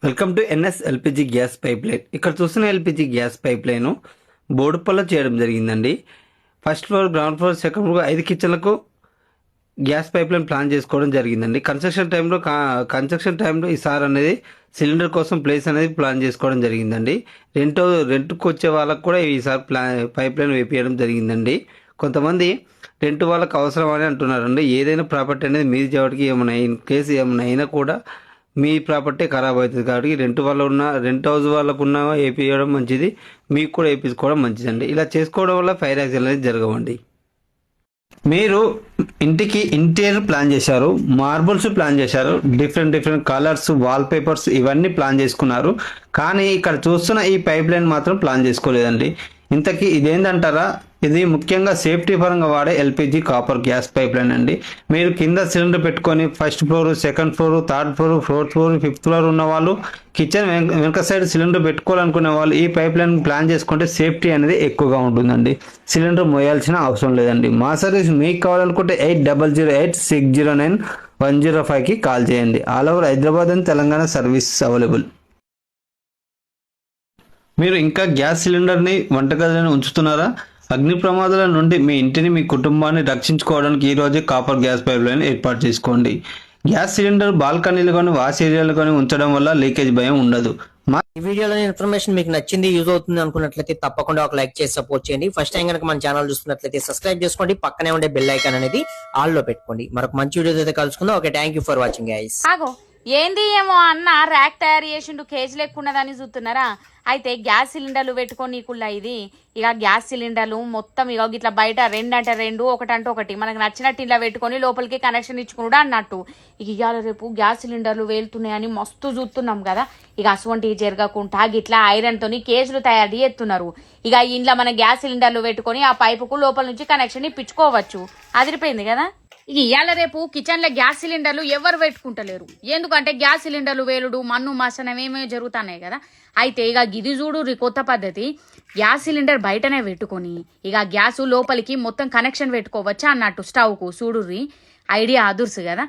Welcome to NS LPG gas pipe line. ఇక్కడ చూస్తున్న LPG gas pipe line బోడుపల్ల చేయడం జరిగిందండి. First floor, ground floor, second floor 5 కిచెన్లకు గ్యాస్ పైప్ లైన్ ప్లాన్ చేసుకోవడం జరిగిందండి. కన్స్ట్రక్షన్ టైంలో ఈసారి అనేది సిలిండర్ కోసం ప్లేస్ అనేది ప్లాన్ చేసుకోవడం జరిగిందండి. రెంట్కి వచ్చే వాళ్ళకు కూడా ఈసారి పైప్ లైన్ వేపించడం జరిగిందండి. కొంతమంది రెంట్ వాళ్ళకి అవసరం అని అంటున్నారండి. ఏదైనా ప్రాపర్టీ అనేది మీది చేయడానికి ఏమైనా ఇన్ కేసు ఏమైనా అయినా కూడా మీ ప్రాపర్టీ ఖరాబ్ అవుతుంది కాబట్టి రెంట్ హౌస్ వాళ్ళకు ఉన్న వేపించడం మంచిది, మీకు కూడా వేపించుకోవడం మంచిదండి. ఇలా చేసుకోవడం వల్ల ఫైర్ యాక్సిడెంట్ అనేది జరగవండి. మీరు ఇంటికి ఇంటీరియర్ ప్లాన్ చేశారు, మార్బుల్స్ ప్లాన్ చేశారు, డిఫరెంట్ కలర్స్, వాల్ పేపర్స్ ఇవన్నీ ప్లాన్ చేసుకున్నారు. కానీ ఇక్కడ చూస్తున్న ఈ పైప్ లైన్ మాత్రం ప్లాన్ చేసుకోలేదండి. ఇంతకీ ఇదేంటంటారా? ఇది ముఖ్యంగా సేఫ్టీ పరంగా వాడే LPG copper gas pipe line అండి. మీరు కింద సిలిండర్ పెట్టుకొని first floor, second floor, third floor, fourth floor, fifth floor ఉన్న వాళ్ళు కిచెన్ వెనక సైడ్ సిలిండర్ పెట్టుకోవాలనుకునే వాళ్ళు ఈ పైప్ లైన్ ప్లాన్ చేసుకుంటే సేఫ్టీ అనేది ఎక్కువగా ఉంటుందండి. సిలిండర్ మోయాల్సిన అవసరం లేదండి. మా సర్వీస్ మీకు కావాలనుకుంటే 8008609105కి కాల్ చేయండి. All over Hyderabad and Telangana service available. మీరు ఇంకా గ్యాస్ సిలిండర్ని వంటగదిలో ఉంచుతున్నారా? అగ్ని ప్రమాదాల నుండి మీ ఇంటిని, మీ కుటుంబాన్ని రక్షించుకోవడానికి ఈ రోజే కాపర్ గ్యాస్ పైప్ లైన్ ఏర్పాటు చేసుకోండి. గ్యాస్ సిలిండర్ బాల్కనీలు కానీ వాష్ ఏరియాలు కానీ ఉంచడం వల్ల లీకేజ్ భయం ఉండదు. ఈ వీడియోలో ఇన్ఫర్మేషన్ మీకు నచ్చింది, యూజ్ అవుతుంది అనుకున్నట్లయితే తప్పకుండా ఒక లైక్ చేసి సపోర్ట్ చేయండి. ఫస్ట్ టైం కనుక మన ఛానల్ చూస్తున్నట్లయితే సబ్స్క్రైబ్ చేసుకోండి, పక్కనే ఉండే బెల్ ఐకాన్ అనేది ఆల్ లో పెట్టుకోండి. మరొక మంచి వీడియో అయితే కలుసుకుందాం. Okay, thank you for watching guys. ఏంది ఏమో అన్న ర్యాక్ తయారు చేసిండు, కేజీ లెక్కున్నదని చూస్తున్నారా? అయితే గ్యాస్ సిలిండర్లు పెట్టుకోనీకుల్లా ఇది. ఇక గ్యాస్ సిలిండర్లు మొత్తం ఇక ఇట్లా బయట 2 అంటే 2, 1 అంటే 1 మనకు నచ్చినట్టు ఇలా పెట్టుకొని లోపలికి కనెక్షన్ ఇచ్చుకున్నాడు అన్నట్టు. ఇక ఇవాళ రేపు గ్యాస్ సిలిండర్లు వెళ్తున్నాయని మస్తు చూస్తున్నాం కదా. ఇక అటువంటివి జరగకుండా గిట్లా ఐరన్ తోని కేజీలు తయారు చేస్తున్నారు. ఇక ఇంట్లో మన గ్యాస్ సిలిండర్లు పెట్టుకొని ఆ పైపుకు లోపల నుంచి కనెక్షన్ ఇప్పించుకోవచ్చు. అదిరిపోయింది కదా. ఇక ఇవాళ రేపు కిచెన్ లో గ్యాస్ సిలిండర్లు ఎవరు పెట్టుకుంటలేరు. ఎందుకంటే గ్యాస్ సిలిండర్లు వేలుడు, మన్ను మసనం ఏమేమి జరుగుతున్నాయి కదా. అయితే ఇక గిది చూడు కొత్త పద్ధతి. గ్యాస్ సిలిండర్ బయటనే పెట్టుకొని ఇక గ్యాస్ లోపలికి మొత్తం కనెక్షన్ పెట్టుకోవచ్చా అన్నట్టు స్టవ్ కు చూడుర్రి. ఐడియా అదుర్సు కదా.